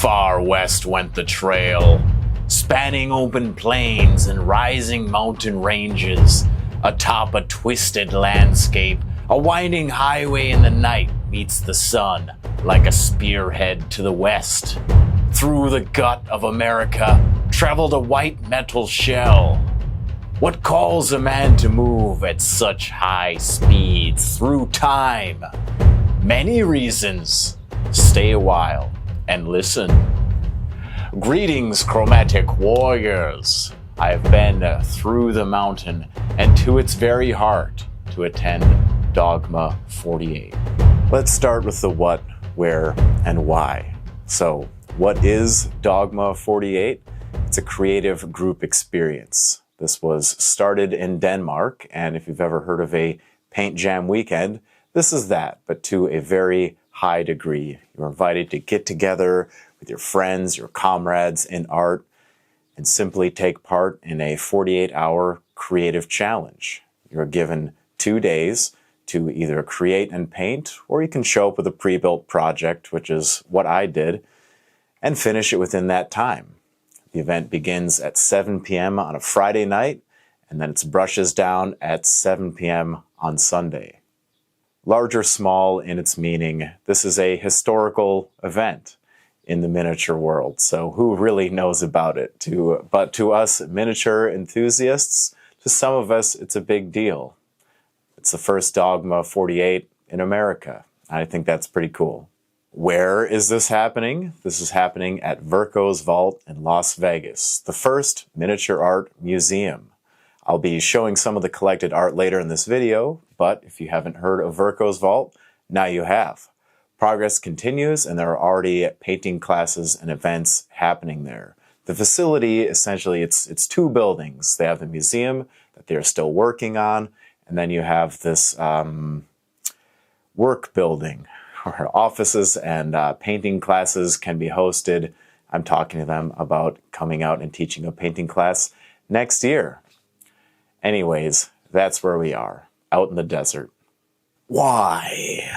Far west went the trail, spanning open plains and rising mountain ranges. Atop a twisted landscape, a winding highway in the night meets the sun like a spearhead to the west. Through the gut of America traveled a white metal shell. What calls a man to move at such high speeds through time? Many reasons. Stay a while and listen. Greetings, chromatic warriors. I have been through the mountain and to its very heart to attend Dogma 48. Let's start with the what, where, and why. So, what is Dogma 48? It's a creative group experience. This was started in Denmark, and if you've ever heard of a paint jam weekend, this is that, but to a very high degree. You're invited to get together with your friends, your comrades in art, and simply take part in a 48-hour creative challenge. You're given 2 days to either create and paint, or you can show up with a pre-built project, which is what I did, and finish it within that time. The event begins at 7 p.m. on a Friday night, and then it brushes down at 7 p.m. on Sunday. Large or small in its meaning, this is a historical event in the miniature world. So who really knows about it? But to us miniature enthusiasts, to some of us, it's a big deal. It's the first Dogma 48 in America. I think that's pretty cool. Where is this happening? This is happening at Verko's Vault in Las Vegas, the first miniature art museum. I'll be showing some of the collected art later in this video, but if you haven't heard of Verko's Vault, now you have. Progress continues, and there are already painting classes and events happening there. The facility, essentially, it's two buildings. They have the museum that they're still working on, and then you have this work building where offices and painting classes can be hosted. I'm talking to them about coming out and teaching a painting class next year. Anyways, that's where we are, out in the desert. Why?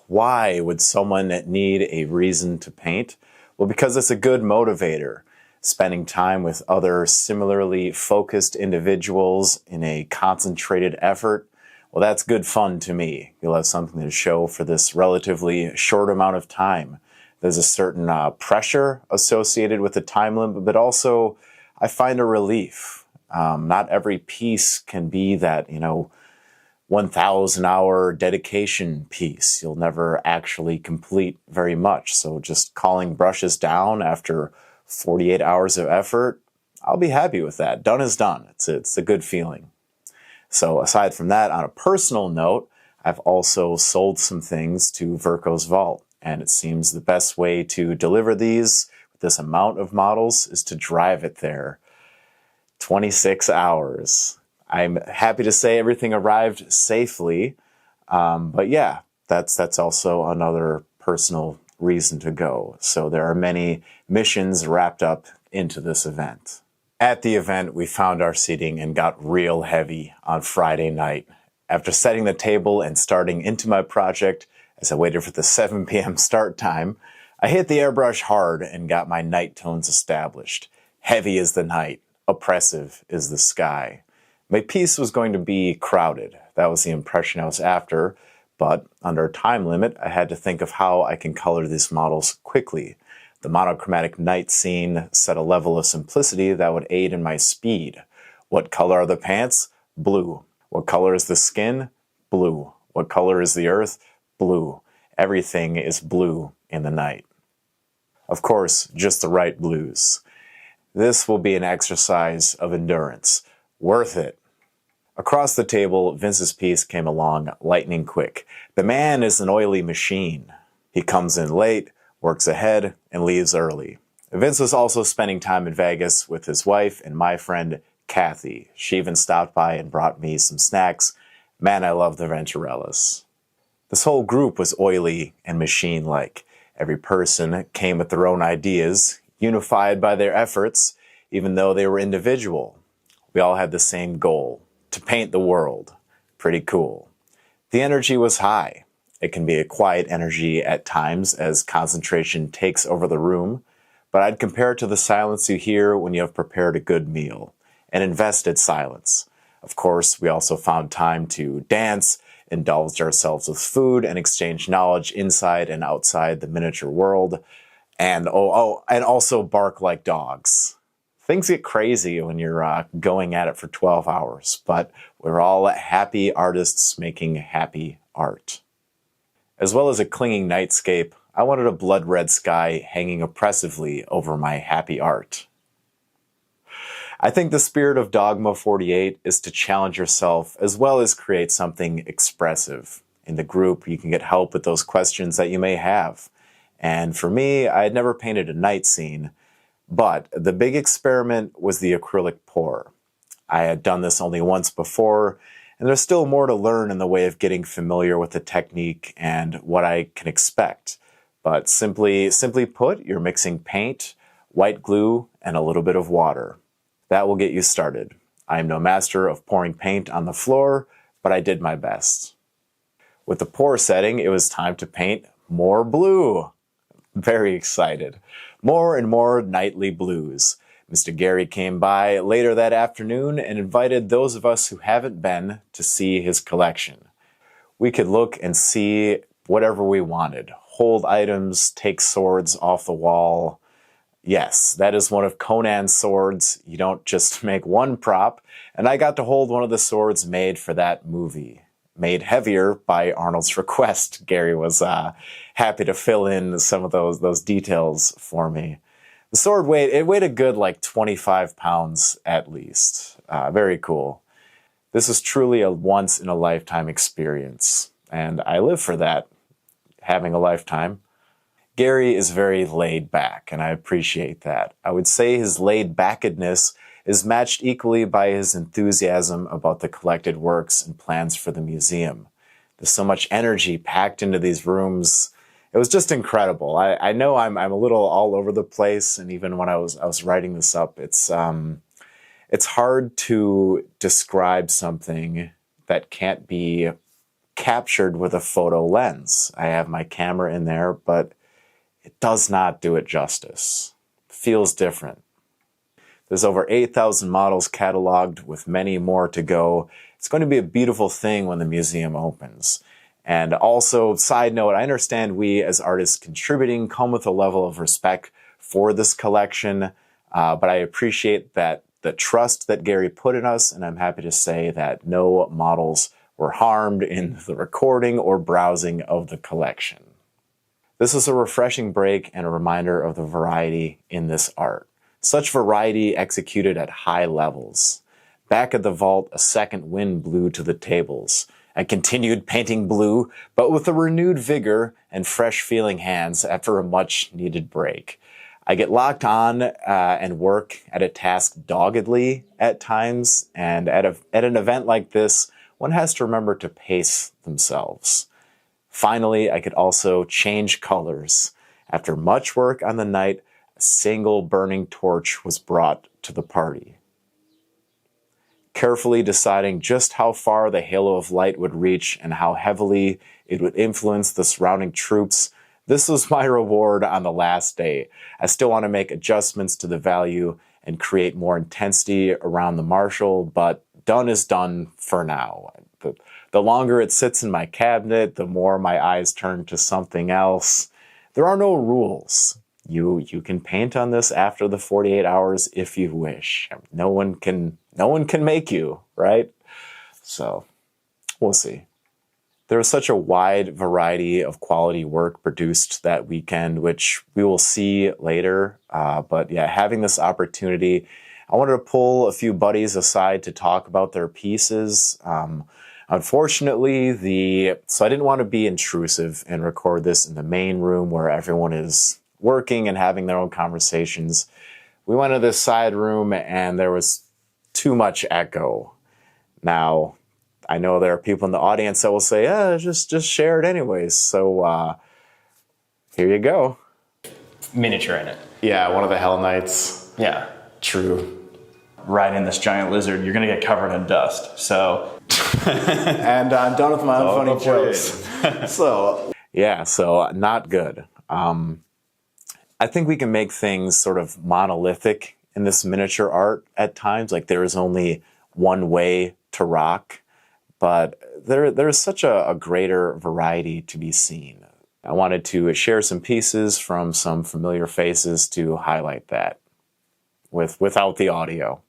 Why would someone need a reason to paint? Well, because it's a good motivator. Spending time with other similarly focused individuals in a concentrated effort, well, that's good fun to me. You'll have something to show for this relatively short amount of time. There's a certain pressure associated with the time limit, but also I find a relief. Not every piece can be that, 1,000-hour dedication piece. You'll never actually complete very much. So just calling brushes down after 48 hours of effort, I'll be happy with that. Done is done. It's a good feeling. So aside from that, on a personal note, I've also sold some things to Verko's Vault. And it seems the best way to deliver these with this amount of models is to drive it there. 26 hours. I'm happy to say everything arrived safely, but yeah, that's also another personal reason to go. So there are many missions wrapped up into this event. At the event, we found our seating and got real heavy on Friday night. After setting the table and starting into my project, as I waited for the 7 p.m. start time, I hit the airbrush hard and got my night tones established. Heavy is the night. Oppressive is the sky. My piece was going to be crowded. That was the impression I was after, but under a time limit, I had to think of how I can color these models quickly. The monochromatic night scene set a level of simplicity that would aid in my speed. What color are the pants? Blue. What color is the skin? Blue. What color is the earth? Blue. Everything is blue in the night. Of course, just the right blues. This will be an exercise of endurance. Worth it. Across the table, Vince's piece came along lightning quick. The man is an oily machine. He comes in late, works ahead, and leaves early. Vince was also spending time in Vegas with his wife and my friend Kathy. She even stopped by and brought me some snacks. Man, I love the Venturellas. This whole group was oily and machine-like. Every person came with their own ideas, unified by their efforts, even though they were individual. We all had the same goal, to paint the world. Pretty cool. The energy was high. It can be a quiet energy at times as concentration takes over the room, but I'd compare it to the silence you hear when you have prepared a good meal, an invested silence. Of course, we also found time to dance, indulged ourselves with food, and exchange knowledge inside and outside the miniature world, and and also bark like dogs. Things get crazy when you're going at it for 12 hours, but we're all happy artists making happy art. As well as a clinging nightscape, I wanted a blood-red sky hanging oppressively over my happy art. I think the spirit of Dogma 48 is to challenge yourself as well as create something expressive. In the group, you can get help with those questions that you may have. And for me, I had never painted a night scene, but the big experiment was the acrylic pour. I had done this only once before, and there's still more to learn in the way of getting familiar with the technique and what I can expect. But simply put, you're mixing paint, white glue, and a little bit of water. That will get you started. I am no master of pouring paint on the floor, but I did my best. With the pour setting, it was time to paint more blue. Very excited. More and more nightly blues. Mr. Gary came by later that afternoon and invited those of us who haven't been to see his collection. We could look and see whatever we wanted. Hold items, take swords off the wall. Yes, that is one of Conan's swords. You don't just make one prop, and I got to hold one of the swords made for that movie. Made heavier by Arnold's request. Gary was happy to fill in some of those details for me. The sword weighed a good like 25 pounds at least. Very cool. This is truly a once-in-a-lifetime experience, and I live for that, having a lifetime. Gary is very laid back, and I appreciate that. I would say his laid-backedness is matched equally by his enthusiasm about the collected works and plans for the museum. There's so much energy packed into these rooms. It was just incredible. I know I'm a little all over the place, and even when I was writing this up, it's hard to describe something that can't be captured with a photo lens. I have my camera in there, but it does not do it justice. It feels different. There's over 8,000 models cataloged with many more to go. It's going to be a beautiful thing when the museum opens. And also, side note, I understand we as artists contributing come with a level of respect for this collection, but I appreciate that the trust that Gary put in us, and I'm happy to say that no models were harmed in the recording or browsing of the collection. This is a refreshing break and a reminder of the variety in this art. Such variety executed at high levels. Back at the vault, a second wind blew to the tables. I continued painting blue, but with a renewed vigor and fresh-feeling hands after a much-needed break. I get locked on and work at a task doggedly at times, and at an event like this, one has to remember to pace themselves. Finally, I could also change colors. After much work on the night, a single burning torch was brought to the party. Carefully deciding just how far the halo of light would reach and how heavily it would influence the surrounding troops, this was my reward on the last day. I still want to make adjustments to the value and create more intensity around the marshal, but done is done for now. The longer it sits in my cabinet, the more my eyes turn to something else. There are no rules. You can paint on this after the 48 hours if you wish. No one can make you, right? So, we'll see. There was such a wide variety of quality work produced that weekend, which we will see later. But yeah, having this opportunity, I wanted to pull a few buddies aside to talk about their pieces. Unfortunately, so I didn't want to be intrusive and record this in the main room where everyone is working and having their own conversations. We went to this side room and there was too much echo. Now, I know there are people in the audience that will say, just share it anyways. So here you go. Miniature in it. Yeah, one of the Hell Knights. Yeah. True. Riding this giant lizard, you're going to get covered in dust. So. And I'm done with my unfunny jokes. So, yeah, so not good. I think we can make things sort of monolithic in this miniature art at times, like there is only one way to rock, but there's such a greater variety to be seen. I wanted to share some pieces from some familiar faces to highlight that without the audio.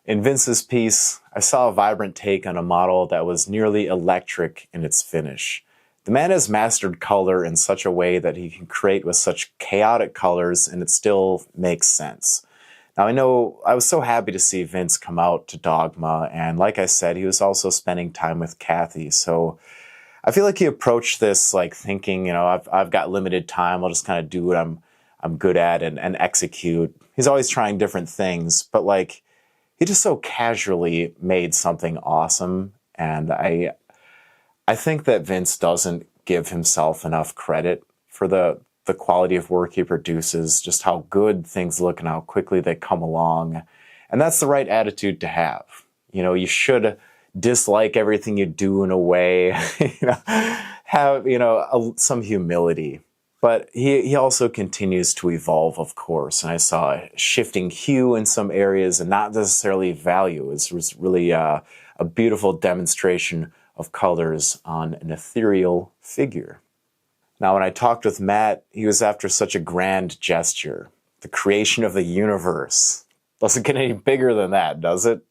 In Vince's piece, I saw a vibrant take on a model that was nearly electric in its finish. The man has mastered color in such a way that he can create with such chaotic colors and it still makes sense. Now I know I was so happy to see Vince come out to Dogma, and like I said, he was also spending time with Kathy, so I feel like he approached this like thinking, you know, I've got limited time, I'll just kind of do what I'm good at and execute. He's always trying different things, but like he just so casually made something awesome, and I think that Vince doesn't give himself enough credit for the quality of work he produces, just how good things look and how quickly they come along. And that's the right attitude to have. You know, you should dislike everything you do in a way, have, some humility. But he also continues to evolve, of course. And I saw a shifting hue in some areas and not necessarily value. It was really a beautiful demonstration of colors on an ethereal figure. Now, when I talked with Matt, he was after such a grand gesture. The creation of the universe. Doesn't get any bigger than that, does it?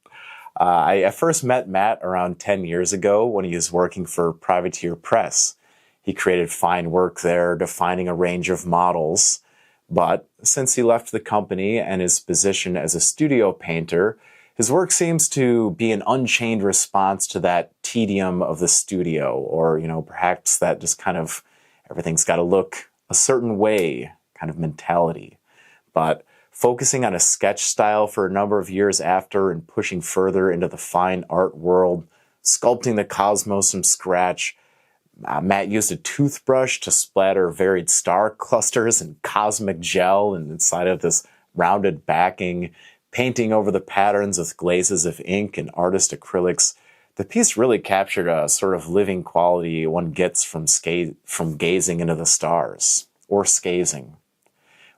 I first met Matt around 10 years ago when he was working for Privateer Press. He created fine work there, defining a range of models. But since he left the company and his position as a studio painter, his work seems to be an unchained response to that tedium of the studio, or, perhaps that just kind of everything's got to look a certain way kind of mentality. But focusing on a sketch style for a number of years after and pushing further into the fine art world, sculpting the cosmos from scratch, Matt used a toothbrush to splatter varied star clusters and cosmic gel inside of this rounded backing, painting over the patterns with glazes of ink and artist acrylics. The piece really captured a sort of living quality one gets from gazing into the stars, or scazing.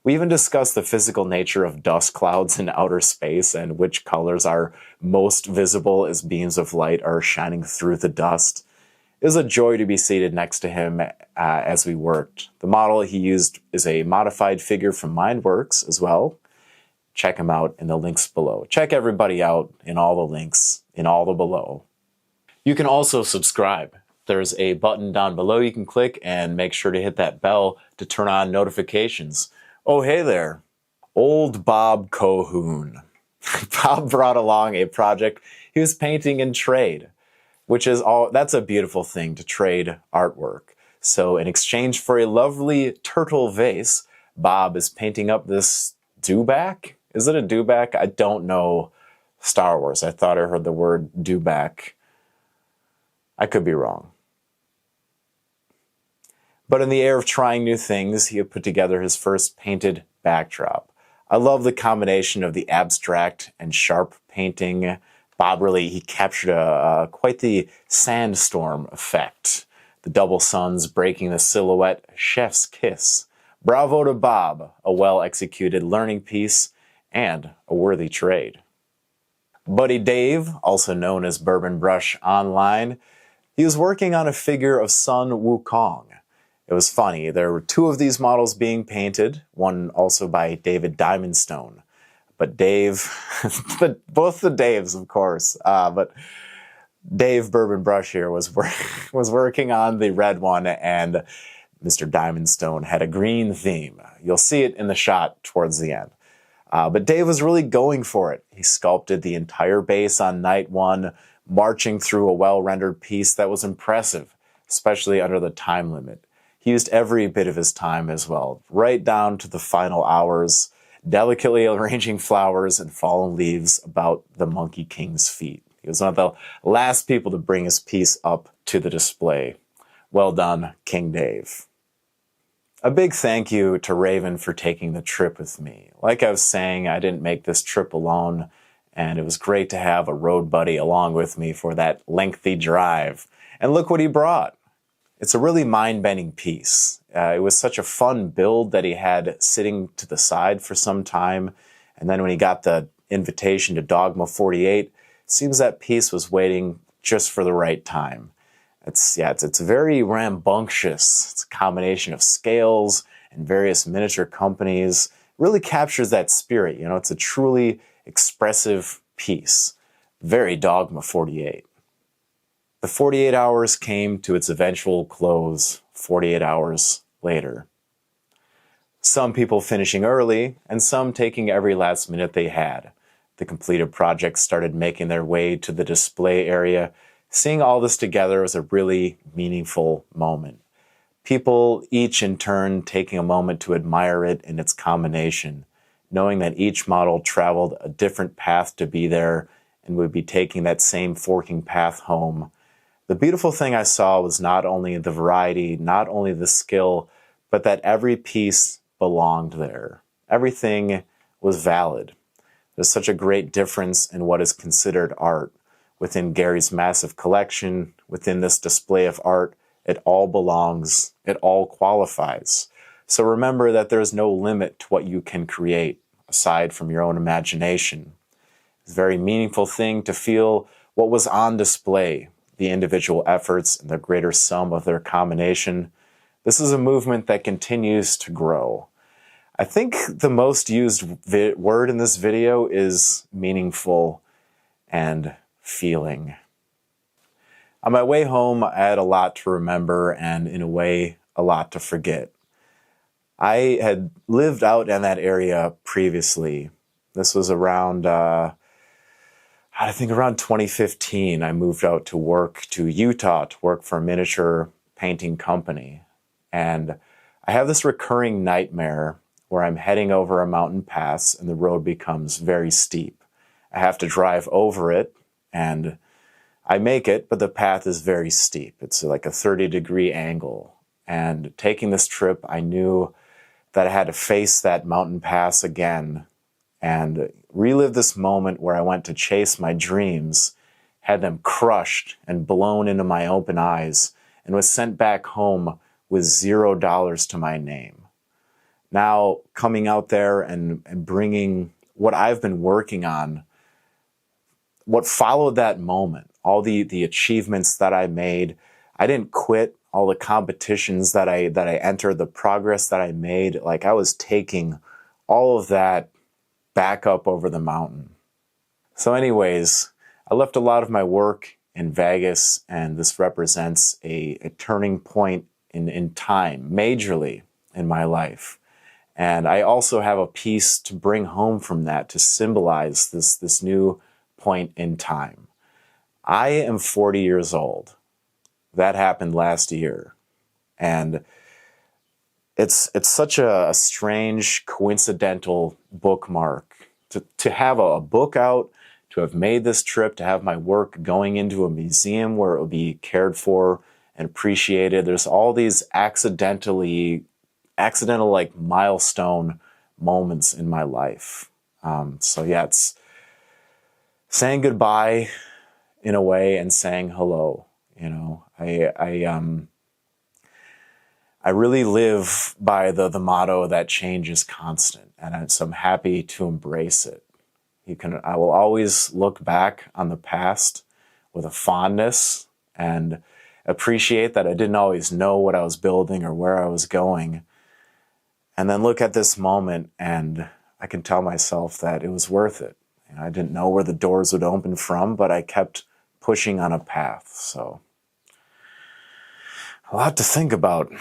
We even discussed the physical nature of dust clouds in outer space and which colors are most visible as beams of light are shining through the dust. It was a joy to be seated next to him as we worked. The model he used is a modified figure from Mindworks as well. Check him out in the links below. Check everybody out in all the links in all the below. You can also subscribe. There's a button down below you can click, and make sure to hit that bell to turn on notifications. Oh, hey there. Old Bob Cohoon. Bob brought along a project he was painting in trade, that's a beautiful thing, to trade artwork. So in exchange for a lovely turtle vase, Bob is painting up this dewback. Is it a dewback? I don't know Star Wars. I thought I heard the word dewback. I could be wrong. But in the air of trying new things, he had put together his first painted backdrop. I love the combination of the abstract and sharp painting. Bob he captured quite the sandstorm effect. The double suns breaking the silhouette, chef's kiss. Bravo to Bob, a well-executed learning piece and a worthy trade. Buddy Dave, also known as Bourbon Brush online, he was working on a figure of Sun Wukong. It was funny, there were two of these models being painted, one also by David Diamondstone. But Dave, both the Daves, of course, but Dave Bourbon Brush here was working on the red one, and Mr. Diamondstone had a green theme. You'll see it in the shot towards the end. But Dave was really going for it. He sculpted the entire base on night one, marching through a well-rendered piece that was impressive, especially under the time limit. He used every bit of his time as well, right down to the final hours, delicately arranging flowers and fallen leaves about the Monkey King's feet. He was one of the last people to bring his piece up to the display. Well done, King Dave. A big thank you to Raven for taking the trip with me. Like I was saying, I didn't make this trip alone, and it was great to have a road buddy along with me for that lengthy drive. And look what he brought. It's a really mind-bending piece. It was such a fun build that he had sitting to the side for some time. And then when he got the invitation to Dogma48, it seems that piece was waiting just for the right time. It's very rambunctious. It's a combination of scales and various miniature companies. It really captures that spirit. You know, it's a truly expressive piece. Very Dogma48. The 48 hours came to its eventual close 48 hours later. Some people finishing early, and some taking every last minute they had. The completed projects started making their way to the display area. Seeing all this together was a really meaningful moment. People each in turn taking a moment to admire it in its combination, knowing that each model traveled a different path to be there and would be taking that same forking path home. The beautiful thing I saw was not only the variety, not only the skill, but that every piece belonged there. Everything was valid. There's such a great difference in what is considered art. Within Gary's massive collection, within this display of art, it all belongs, it all qualifies. So remember that there is no limit to what you can create, aside from your own imagination. It's a very meaningful thing to feel what was on display, the individual efforts and the greater sum of their combination. This is a movement that continues to grow. I think the most used word in this video is meaningful and feeling. On my way home, I had a lot to remember and, in a way, a lot to forget. I had lived out in that area previously. This was around, I think around 2015. I moved out to work to Utah to work for a miniature painting company. And I have this recurring nightmare where I'm heading over a mountain pass and the road becomes very steep. I have to drive over it, and I make it, but the path is very steep. It's like a 30-degree angle. And taking this trip, I knew that I had to face that mountain pass again and relive this moment where I went to chase my dreams, had them crushed and blown into my open eyes, and was sent back home with $0 to my name. Now, coming out there and bringing what I've been working on, what followed that moment, all the achievements that I made, I didn't quit. All the competitions that I entered, the progress that I made, like I was taking all of that back up over the mountain. So anyways, I left a lot of my work in Vegas, and this represents a turning point in time, majorly in my life. And I also have a piece to bring home from that to symbolize this new point in time. I am 40 years old. That happened last year. And it's such a strange, coincidental bookmark to have a book out, to have made this trip, to have my work going into a museum where it will be cared for and appreciated. There's all these accidental like milestone moments in my life. So yeah, it's saying goodbye in a way and saying hello. You know, I really live by the motto that change is constant, and so I'm happy to embrace it. I will always look back on the past with a fondness and appreciate that I didn't always know what I was building or where I was going. And then look at this moment and I can tell myself that it was worth it. You know, I didn't know where the doors would open from, but I kept pushing on a path. So a lot to think about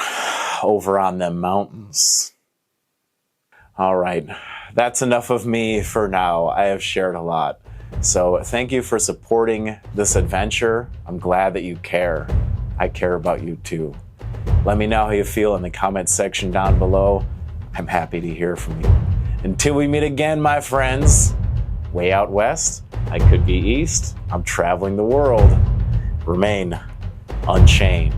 over on them mountains. All right, that's enough of me for now. I have shared a lot. So thank you for supporting this adventure. I'm glad that you care. I care about you too. Let me know how you feel in the comment section down below. I'm happy to hear from you. Until we meet again, my friends, way out west, I could be east. I'm traveling the world. Remain unchained.